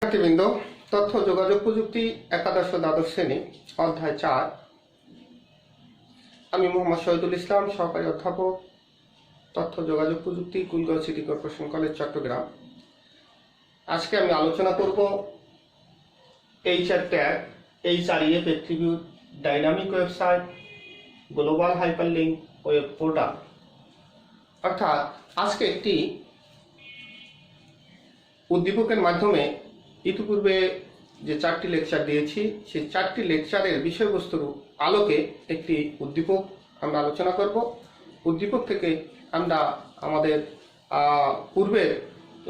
শিক্ষার্থীবৃন্দ, তথ্য যোগাযোগ প্রযুক্তি একাদশ ও দ্বাদশ শ্রেণী অধ্যায় 4। আমি মোহাম্মদ শহীদুল ইসলাম, সহকারী অধ্যাপক, তথ্য যোগাযোগ প্রযুক্তি, Kulgaon city corporation college, Chittagong. আজকে আমি আলোচনা করব HR tag, HREF attribute, dynamic website, global hyperlink web portal. অর্থাৎ আজকে একটি উদ্দীপকের মাধ্যমে ইতিপূর্বে যে 4টি লেকচার দিয়েছি সেই 4টি লেকচারের বিষয়বস্তুর আলোকে একটি উদ্দীপক আমরা আলোচনা করব। উদ্দীপক থেকে আমরা আমাদের পূর্বের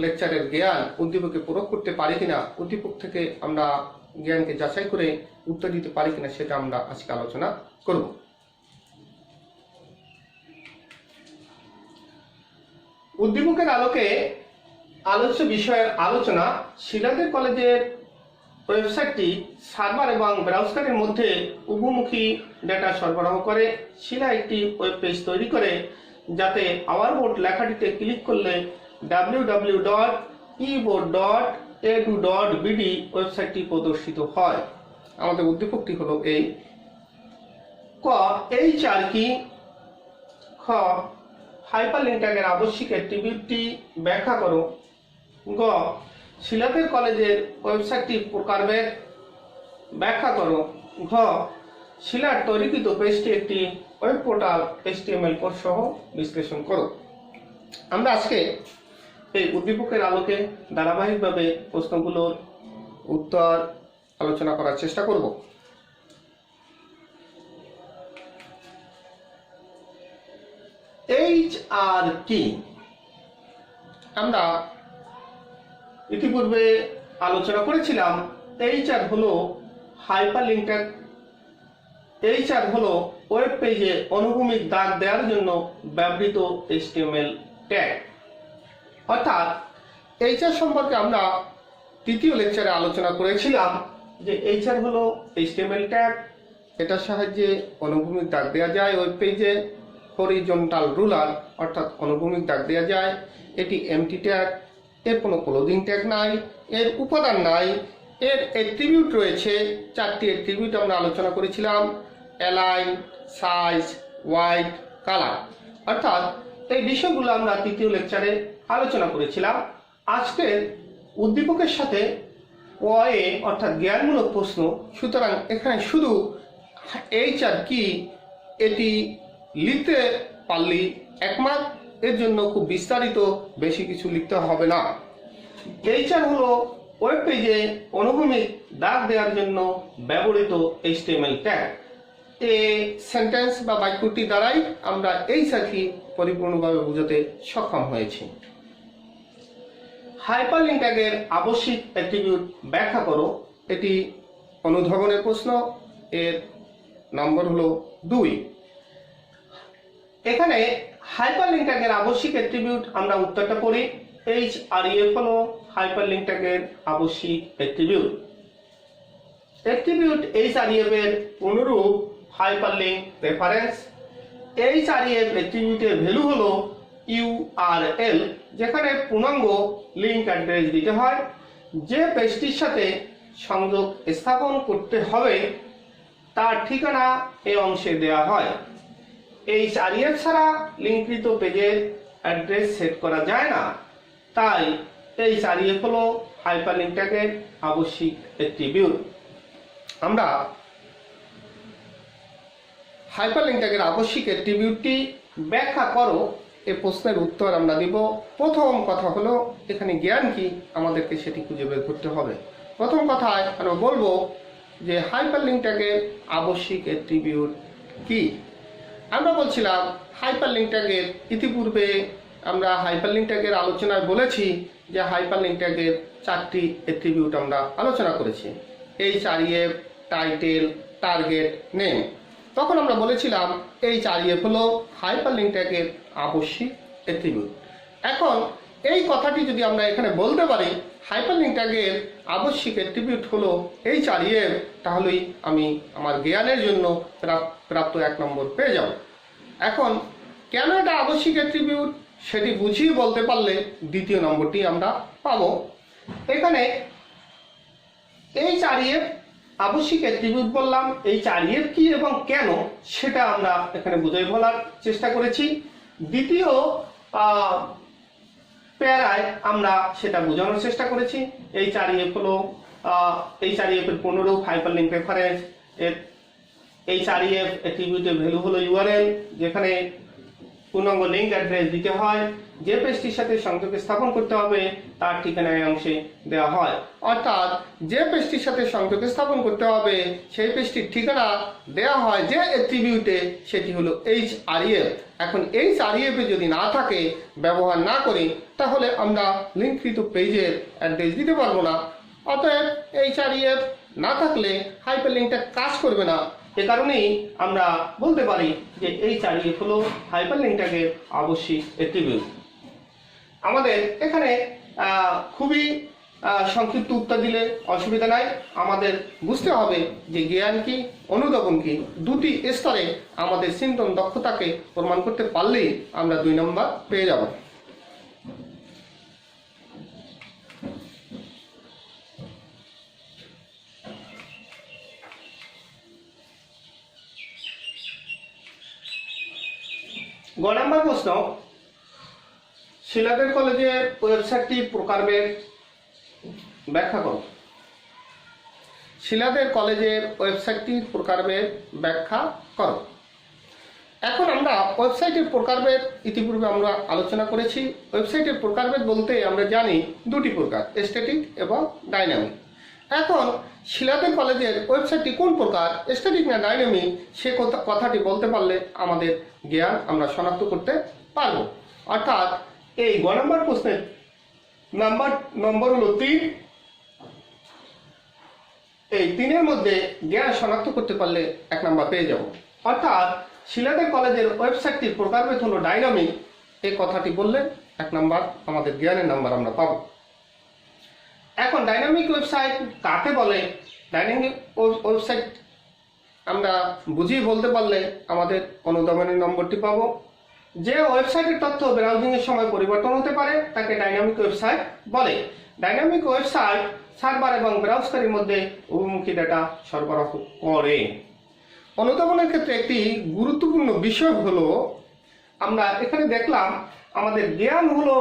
লেকচারের জ্ঞান উদ্দীপকে প্রয়োগ করতে পারি কিনা, উদ্দীপক থেকে আমরা জ্ঞানকে যাচাই করে উত্তর দিতে পারি কিনা, সেটা আমরা আজকে আলোচনা করব। উদ্দীপকের আলোকে আলোচ্য বিষয়ের আলোচনা। শিলাদের কলেজের ওয়েবসাইটটি সার্ভার এবং ব্রাউজারের মধ্যে উভমুখী ডেটা সরবরাহ করে। শিলা একটি ওয়েব পেজ তৈরি করে যাতে আওয়ার বোর্ড লেখাটিতে ক্লিক করলে www.eboard.edu.bd ওয়েবসাইটটি প্রদর্শিত হয়। আমাদের উদ্দীপকটি হলো এই। ক, HR কি? খ, হাইপারলিংক ট্যাগের আবশ্যিক অ্যাট্রিবিউটটি ব্যাখ্যা করো। গ, শিলাদের কলেজের ওয়েবসাইটটি প্রকারভেদ ব্যাখ্যা করো। ঘ, শিলার তৈরিকৃত পেজটি একটি ওয়েব পোর্টাল HTML কোড সহ বিশ্লেষণ করো। আমরা আজকে এই উদ্দীপকের আলোকে ধারাবাহিকভাবে প্রশ্নগুলোর উত্তর আলোচনা করার চেষ্টা করব। HR কি? আমরা ইতিপূর্বে আলোচনা করেছিলাম HR হলো হাইপারলিংক ট্যাগ। HR হলো ওয়েব পেজে অনুভূমিক দাগ দেওয়ার জন্য ব্যবহৃত HTML ট্যাগ। অর্থাৎ HR সম্পর্কে আমরা তৃতীয় লেকচারে আলোচনা করেছিলাম যে HR হলো HTML ট্যাগ। এটার সাহায্যে অনুভূমিক দাগ দেওয়া যায় ওয়েব পেজে। হরিজন্টাল রুলার অর্থাৎ অনুভূমিক দাগ দেওয়া যায়। এটি এমটি ট্যাগ, এর কোনো ক্লোজিং ট্যাগ নাই, এর উপাদান নাই, এর অ্যাট্রিবিউট রয়েছে। 4টি অ্যাট্রিবিউট আমরা আলোচনা করেছিলাম: অ্যালাইন, সাইজ, ওয়াইড, কালার। অর্থাৎ এই বিষয়গুলো আমরা তৃতীয় লেকচারে আলোচনা করেছিলাম। আজকের উদ্দীপকের সাথে ওয়ে অর্থাৎ জ্ঞানমূলক প্রশ্ন। সুতরাং এখানে শুধু HR কি এটি লিখতে পারলেই একমাত্র, এর জন্য খুব বিস্তারিত বেশি কিছু লিখতে হবে না। HR হলো ওয়েব পেজে অনুভূমিক দাগ দেওয়ার জন্য ব্যবহৃত HTML ট্যাগ। এই সেন্টেন্স বা বাক্যটি দ্বারাই আমরা HR কি পরিপূর্ণভাবে বোঝাতে সক্ষম হয়েছি। হাইপারলিংক ট্যাগের আবশ্যিক অ্যাট্রিবিউট ব্যাখ্যা করো। এটি অনুধাবনের প্রশ্ন। এর নম্বর হলো 2। এখানে হাইপারলিংক ট্যাগের আবশ্যিক অ্যাট্রিবিউট আমরা উত্তরটা পড়ি। HREF হলো হাইপারলিংক ট্যাগের আবশ্যিক অ্যাট্রিবিউট। অ্যাট্রিবিউট HREF এর অনুরূপ হাইপারলিংক রেফারেন্স। HREF অ্যাট্রিবিউটের ভ্যালু হলো URL, যেখানে পূর্ণাঙ্গ লিংক অ্যাড্রেস দিতে হয়। যে পেজটির সাথে সংযোগ স্থাপন করতে হবে তার ঠিকানা এই অংশে দেওয়া হয়। HREF ছাড়া লিঙ্ককৃত পেজের অ্যাড্রেস সেট করা যায় না। তাই HREF হলো হাইপারলিংক ট্যাগের আবশ্যিক অ্যাট্রিবিউট। আমরা হাইপারলিংক ট্যাগের আবশ্যিক অ্যাট্রিবিউটটি ব্যাখ্যা করো এই প্রশ্নের উত্তর আমরা দিব। প্রথম কথা হলো এখানে জ্ঞান কি, আমাদেরকে সেটি খুঁজে বের করতে হবে। প্রথম কথায় আমরা বলবো যে হাইপারলিংক ট্যাগের আবশ্যিক অ্যাট্রিবিউট কি। আমরা বলছিলাম হাইপারলিংক ট্যাগের ইতিপূর্বে আমরা হাইপারলিংক ট্যাগের আলোচনায় বলেছি যে হাইপারলিংক ট্যাগের 4টি অ্যাট্রিবিউট আমরা আলোচনা করেছি: HREF, টাইটেল, টার্গেট, নেম। তখন আমরা বলেছিলাম HREF হলো হাইপারলিংক ট্যাগের আবশ্যিক অ্যাট্রিবিউট। এখন এই কথাটি যদি আমরা এখানে বলতে পারি হাইপারলিংক ট্যাগের আবশ্যিক অ্যাট্রিবিউট হলো HREF, তাহলেই আমি আমার জ্ঞানের জন্য প্রাপ্ত 1 নম্বর পেয়ে যাব। এখন কেন এটা আবশ্যিক অ্যাট্রিবিউট সেটি বুঝিয়ে বলতে পারলে 2য় নম্বরটি আমরা পাবো। এখানে HREF আবশ্যিক অ্যাট্রিবিউট বললাম, HREF কি এবং কেন সেটা আমরা এখানে বুঝিয়ে বলার চেষ্টা করেছি। দ্বিতীয় প্যারায় আমরা সেটা বোঝানোর চেষ্টা করেছি। HREF হলো HREF এর পুনরূপ হাইপারলিংক রেফারেন্স। এর HREF অ্যাট্রিবিউটের ভ্যালু হলো URL, যেখানে পূর্ণাঙ্গ লিঙ্ক অ্যাড্রেস দিতে হয়, যে পেজটির সাথে সংযোগ স্থাপন করতে হবে তার ঠিকানা এই অংশে দেওয়া হয়। অর্থাৎ যে পেজটির সাথে সংযোগ স্থাপন করতে হবে সেই পেজটির ঠিকানা দেওয়া হয় যে অ্যাট্রিবিউটে, সেটি হলো HREF। এখন HREF এ যদি না থাকে, ব্যবহার না করি, তাহলে আমরা লিঙ্ককৃত পেজের অ্যাড্রেস দিতে পারবো না। অতএব HREF না থাকলে হাইপারলিংকটা কাজ করবে না। এ কারণেই আমরা বলতে পারি যে HREF হলো হাইপারলিংকটাকে আবশ্যিক অ্যাট্রিবিউট। আমাদের এখানে খুবই সংক্ষিপ্ত উত্তর দিলে অসুবিধা নাই। আমাদের বুঝতে হবে যে জ্ঞান কি, অনুধাবন কি, দুটি স্তরে আমাদের চিন্তন দক্ষতাকে প্রমাণ করতে পারলেই আমরা 2 নম্বর পেয়ে যাব। গ নম্বর প্রশ্ন, শিলাদের কলেজের ওয়েবসাইটটি প্রকারভেদ ব্যাখ্যা করো। শিলাদের কলেজের ওয়েবসাইটটির প্রকারভেদ ব্যাখ্যা করো। এখন আমরা ওয়েবসাইটের প্রকারভেদ ইতিপূর্বে আমরা আলোচনা করেছি। ওয়েবসাইটের প্রকারভেদ বলতে আমরা জানি দুটি প্রকার, স্ট্যাটিক এবং ডাইনামিক। এখন শিলাদের কলেজের ওয়েবসাইটটি কোন প্রকার, স্ট্যাটিক না ডাইনামিক, সে কথাটি বলতে পারলে আমাদের জ্ঞান আমরা শনাক্ত করতে পারব। অর্থাৎ এই গ নম্বর প্রশ্নের নম্বর হলো 3। এই 3-এর মধ্যে জ্ঞান শনাক্ত করতে পারলে 1 নম্বর পেয়ে যাব। অর্থাৎ শিলাদের কলেজের ওয়েবসাইটটির প্রকারভেদ হলো ডাইনামিক, এই কথাটি বললে 1 নম্বর আমাদের জ্ঞানের নাম্বার আমরা পাবো। এখন ডাইনামিক ওয়েবসাইট কাকে বলে, ডাইনামিক ওয়েবসাইট আমরা বুঝিয়ে বলতে পারলে আমাদের অনুধাবনের নম্বরটি পাবো। যে ওয়েবসাইটের তথ্য ব্রাউজিং এর সময় পরিবর্তন হতে পারে তাকে ডাইনামিক ওয়েবসাইট বলে। ডাইনামিক ওয়েবসাইট সার্ভার এবং ব্রাউজারের মধ্যে উভয়মুখী ডেটা সরবরাহ করে। অনুধাবনের ক্ষেত্রে একটি গুরুত্বপূর্ণ বিষয় হলো, আমরা এখানে দেখলাম আমাদের জ্ঞান হলো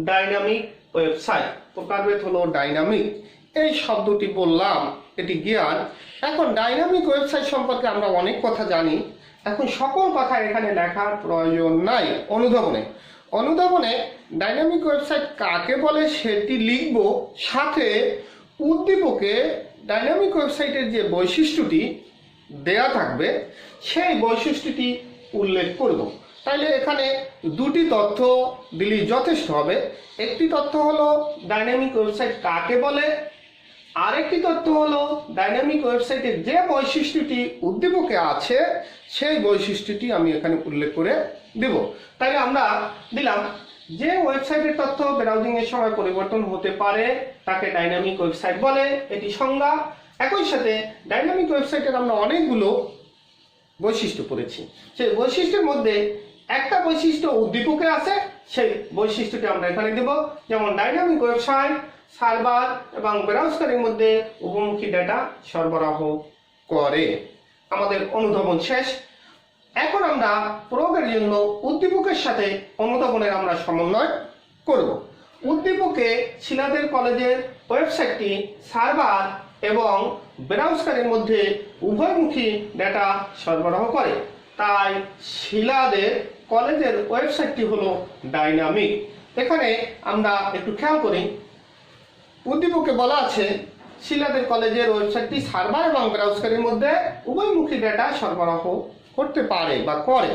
ডাইনামিক ওয়েবসাইট, প্রকারভেদ হলো ডাইনামিক, এই শব্দটি বললাম, এটি জ্ঞান। এখন ডাইনামিক ওয়েবসাইট সম্পর্কে আমরা অনেক কথা জানি, এখন সকল কথা এখানে লেখার প্রয়োজন নাই। অনুধাবনে ডাইনামিক ওয়েবসাইট কাকে বলে সেটি লিখব, সাথে উদ্দীপকে ডাইনামিক ওয়েবসাইটের যে বৈশিষ্ট্যটি দেয়া থাকবে সেই বৈশিষ্ট্যটি উল্লেখ করব। তাইলে এখানে দুটি তথ্য দিলেই যথেষ্ট হবে। একটি তথ্য হলো ডাইনামিক ওয়েবসাইট কাকে বলে, আরেকটি তথ্য হলো ডাইনামিক ওয়েবসাইটের যে বৈশিষ্ট্যটি উদ্দীপকে আছে সেই বৈশিষ্ট্যটি আমি এখানে উল্লেখ করে দেব। তাই আমরা দিলাম যে ওয়েবসাইটের তথ্য ব্রাউজিং এর সময় পরিবর্তন হতে পারে তাকে ডাইনামিক ওয়েবসাইট বলে, এটি সংজ্ঞা। একই সাথে ডাইনামিক ওয়েবসাইটের আমরা অনেকগুলো বৈশিষ্ট্য পড়েছি, সেই বৈশিষ্ট্যের মধ্যে একটা বৈশিষ্ট্য উদ্দীপকে আছে, সেই বৈশিষ্ট্যটি আমরা এখানে দেব। যেমন ডাইনামিক ওয়েবসাইট সার্ভার এবং ব্রাউজারের মধ্যে উভয়মুখী ডেটা সরবরাহ করে। আমাদের অনুধাবন শেষ। এখন আমরা প্রয়োগের জন্য উদ্দীপকের সাথে অনুধাবনের আমরা সমন্বয় করব। উদ্দীপকে শিলাদের কলেজের ওয়েবসাইটটি সার্ভার এবং ব্রাউজারের মধ্যে উভয়মুখী ডেটা সরবরাহ করে, তাই শিলাদের কলেজের ওয়েবসাইটটি হলো ডাইনামিক। এখানে আমরা একটু খেয়াল করি, উদ্দীপকে বলা আছে শিলাদের কলেজের ওয়েবসাইটটি সার্ভার এবং ব্রাউজারের মধ্যে উভয়মুখী ডেটা সরবরাহ করতে পারে বা করে।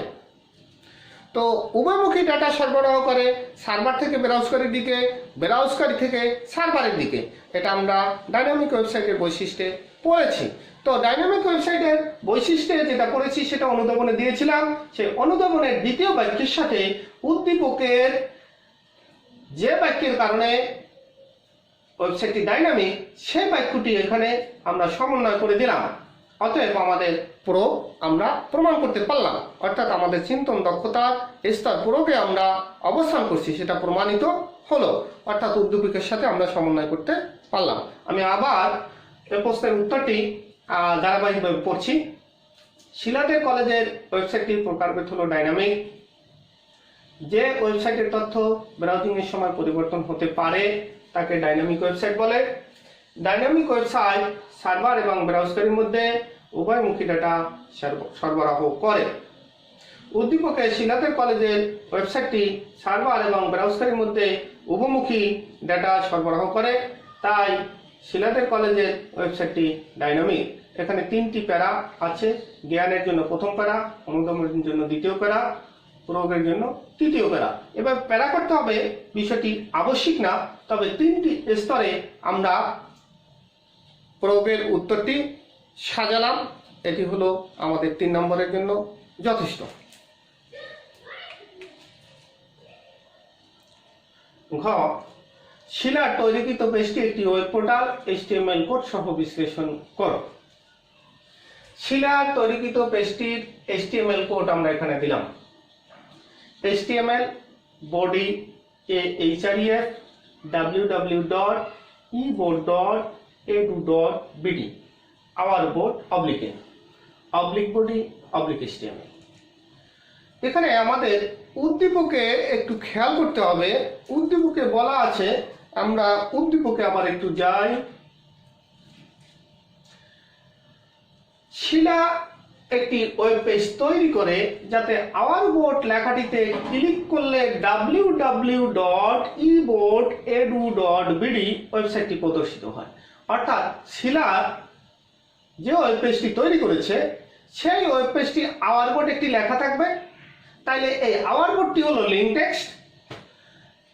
তো উভয়মুখী ডেটা সরবরাহ করে, সার্ভার থেকে ব্রাউজারের দিকে, ব্রাউজার থেকে সার্ভারের দিকে। এটা আমরা ডাইনামিক ওয়েবসাইটের বৈশিষ্ট্যে পড়েছি। তো ডাইনামিক ওয়েবসাইটের বৈশিষ্ট্যে যেটা পড়েছি সেটা অনুধাবনে দিয়েছিলাম। সেই অনুধাবনের দ্বিতীয় বাক্যের সাথে উদ্দীপকের যে বাক্যের কারণে ওয়েবসাইটটি ডাইনামিক সেই বাক্যটি এখানে আমরা সমন্বয় করে দিলাম। অতএব আমাদের আমরা প্রমাণ করতে পারলাম, অর্থাৎ আমাদের চিন্তন দক্ষতার স্তর প্রয়োগে আমরা অবস্থান করছি সেটা প্রমাণিত হলো, অর্থাৎ উদ্দীপকের সাথে আমরা সমন্বয় করতে পারলাম। আমি আবার এই প্রশ্নের উত্তরটি ধারাবাহিকভাবে পড়ছি। সিলেটের কলেজের ওয়েবসাইটটির প্রকারভেদ হলো ডাইনামিক। যে ওয়েবসাইটের তথ্য ব্রাউজিং এর সময় পরিবর্তন হতে পারে তাকে ডাইনামিক ওয়েবসাইট বলে। ডাইনামিক ওয়েবসাইট সার্ভার এবং ব্রাউজারের মধ্যে উভয়মুখী ডাটা সরবরাহ করে। উদ্দীপকে সিলেটের কলেজের ওয়েবসাইটটি সার্ভার এবং ব্রাউজারের মধ্যে উভয়মুখী ডাটা সরবরাহ করে, তাই সিলেটের কলেজের ওয়েবসাইটটি ডাইনামিক। এখানে 3টি প্যারা আছে। জ্ঞানের জন্য প্রথম প্যারা, অনুদমের জন্য দ্বিতীয় প্যারা, প্রয়োগের জন্য তৃতীয় প্যারা। এবার প্যারা করতে হবে বিষয়টি আবশ্যিক না, তবে 3টি স্তরে আমরা প্রয়োগের উত্তরটি সাজালাম। এটি হলো আমাদের 3 নম্বরের জন্য যথেষ্ট। ঘ, শিলার তৈরিকৃত পেজটি একটি ওয়েব পোর্টাল। HTML কোড সহ বিশ্লেষণ করো। শিলার তৈরিকৃত পেজটির HTML কোড আমরা এখানে দিলাম। HTML body href www.eboard.edu.bd our board oblique body html। এখানে আমাদের উদ্দীপকে একটু খেয়াল করতে হবে। উদ্দীপকে বলা আছে, আমরা উদ্দীপকে আবার একটু যাই। শিলা একটি ওয়েব পেজ তৈরি করে যাতে আওয়ার বোর্ড লেখাটিতে ক্লিক করলে www.eboard.edu.bd ওয়েবসাইটটি প্রদর্শিত হয়। অর্থাৎ শিলা যে ওয়েব পেজটি তৈরি করেছে সেই ওয়েব পেজটি আওয়ার বোর্ড একটি লেখা থাকবে, তাইলে এই আওয়ার বোর্ডটি হলো লিঙ্ক টেক্সট।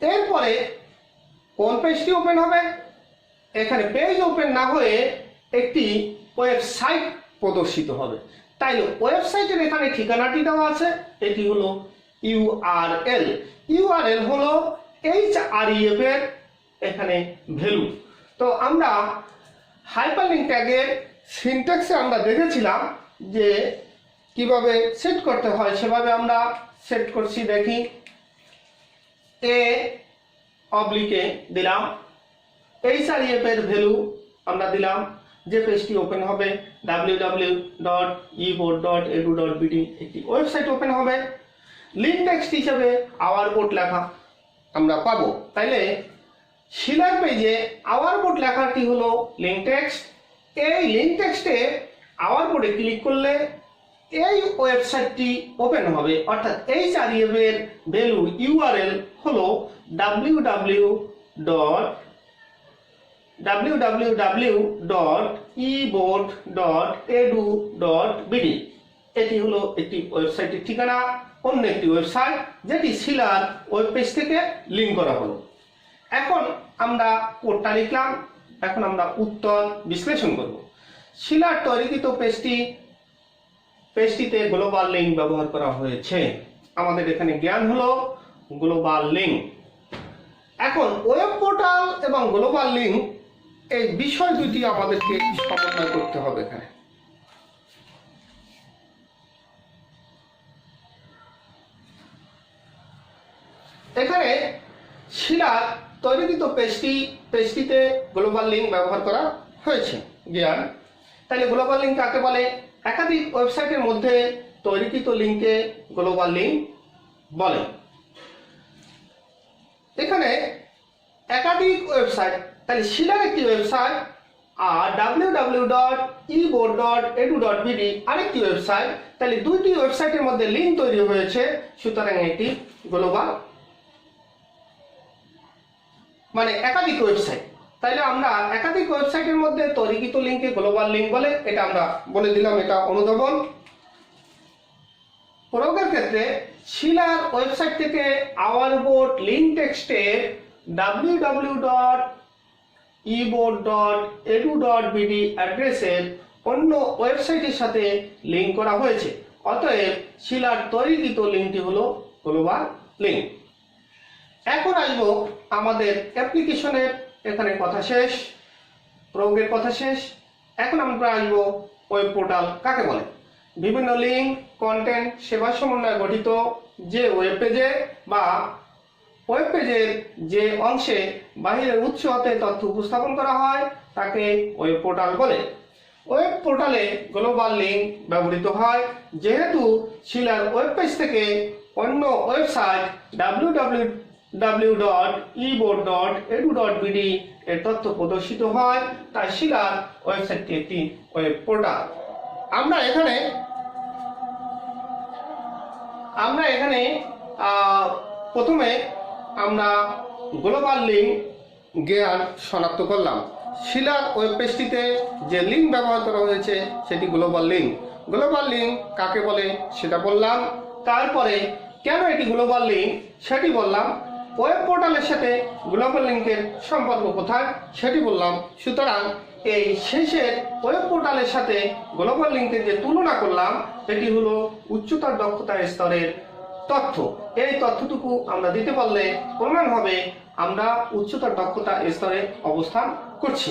এরপরে কোন পেজটি ওপেন হবে? এখানে পেজ ওপেন না হয়ে একটি ওয়েবসাইট প্রদর্শিত হবে। তাইলে ওয়েবসাইটের এখানে ঠিকানাটি দেওয়া আছে, এটি হলো ইউআরএল। ইউআরএল হলো href এর এখানে ভ্যালু। তো আমরা হাইপারলিংক ট্যাগের সিনট্যাক্সে আমরা দেখেছিলাম যে কিভাবে সেট করতে হয়, সেভাবে আমরা সেট করছি। দেখি, এ অবলিকে দিলাম, href এর ভ্যালু আমরা দিলাম। যে পেজটি ওপেন হবে www.eboard.edu.bd একটি ওয়েবসাইট ওপেন হবে। লিঙ্ক টেক্সট হিসেবে আওয়ার বোর্ড লেখা আমরা পাবো। তাইলে শিলার পেজে আওয়ার বোর্ড লেখাটি হলো লিঙ্ক টেক্সট। এই লিঙ্ক টেক্সটে আওয়ার বোর্ডে ক্লিক করলে এই ওয়েবসাইটটি ওপেন হবে। অর্থাৎ href এর ভ্যালু ইউআরএল হলো www.eboard.edu.bd। এটি হলো একটি ওয়েবসাইটের ঠিকানা, অন্য একটি ওয়েবসাইট যেটি শিলার ওয়েব পেজ থেকে লিঙ্ক করা হলো। এখন আমরা কোডটা লিখলাম, এখন আমরা উত্তর বিশ্লেষণ করব। শিলার তৈরিকৃত পেজটিতে গ্লোবাল লিঙ্ক ব্যবহার করা হয়েছে। আমাদের এখানে জ্ঞান হলো গ্লোবাল লিঙ্ক। এখন ওয়েব পোর্টাল এবং গ্লোবাল লিঙ্ক এই বিষয় দুটি আমাদেরকে সমন্বয় করতে হবে। এখানে এখানে শিলার তৈরিকৃত পেজটিতে গ্লোবাল লিঙ্ক ব্যবহার করা হয়েছে জ্ঞান। তাহলে গ্লোবাল লিঙ্ক কাকে বলে? একাধিক ওয়েবসাইটের মধ্যে তৈরিকৃত লিঙ্কে গ্লোবাল লিঙ্ক বলে। এখানে একাধিক ওয়েবসাইট, তাহলে শিলার একটি ওয়েবসাইট আর www.eboard.edu.bd আরেকটি ওয়েবসাইট। তাহলে দুইটি ওয়েবসাইটের মধ্যে লিঙ্ক তৈরি হয়েছে, সুতরাং এটি গ্লোবাল, মানে একাধিক ওয়েবসাইট। তাইলে আমরা একাধিক ওয়েবসাইটের মধ্যে তৈরিকৃত লিঙ্কে গ্লোবাল লিঙ্ক বলে, এটা আমরা বলে দিলাম, এটা অনুধাবন। প্রয়োগের ক্ষেত্রে শিলার ওয়েবসাইট থেকে আওয়ার বোর্ড লিঙ্ক টেক্সটের www.eboard.edu.bd অ্যাড্রেসের অন্য ওয়েবসাইটের সাথে লিঙ্ক করা হয়েছে। অতএব শিলার তৈরিকৃত লিঙ্কটি হলো গ্লোবাল লিঙ্ক। এখন আসবো আমাদের অ্যাপ্লিকেশনের, এখানে কথা শেষ, প্রয়োগের কথা শেষ। এখন আমরা আসবো ওয়েব পোর্টাল কাকে বলে। বিভিন্ন লিঙ্ক, কন্টেন্ট, সেবা সমন্বয়ে গঠিত যে ওয়েব পেজে বা ওয়েব পেজের যে অংশে বাহিরের উৎস হতে তথ্য উপস্থাপন করা হয় তাকে ওয়েব পোর্টাল বলে। ওয়েব পোর্টালে গ্লোবাল লিঙ্ক ব্যবহৃত হয়, যেহেতু শিলার ওয়েব পেজ থেকে অন্য ওয়েবসাইট www.eboard.edu.bd এর তথ্য প্রদর্শিত হয়, তাই শিলার ওয়েবসাইটটি একটি ওয়েব পোর্টাল। আমরা এখানে প্রথমে আমরা গ্লোবাল লিঙ্ক জ্ঞান শনাক্ত করলাম। শিলার ওয়েব পেজটিতে যে লিঙ্ক ব্যবহার করা হয়েছে সেটি গ্লোবাল লিঙ্ক। গ্লোবাল লিঙ্ক কাকে বলে সেটা বললাম। তারপরে কেন এটি গ্লোবাল লিঙ্ক সেটি বললাম। ওয়েব পোর্টালের সাথে গ্লোবাল লিঙ্কের সম্পর্ক কোথায় সেটি বললাম। সুতরাং এই শেষের ওয়েব পোর্টালের সাথে গ্লোবাল লিঙ্কের যে তুলনা করলাম এটি হলো উচ্চতর দক্ষতা স্তরের তথ্য। এই তথ্যটুকু আমরা দিতে পারলে প্রমাণ হবে আমরা উচ্চতর দক্ষতা স্তরে অবস্থান করছি।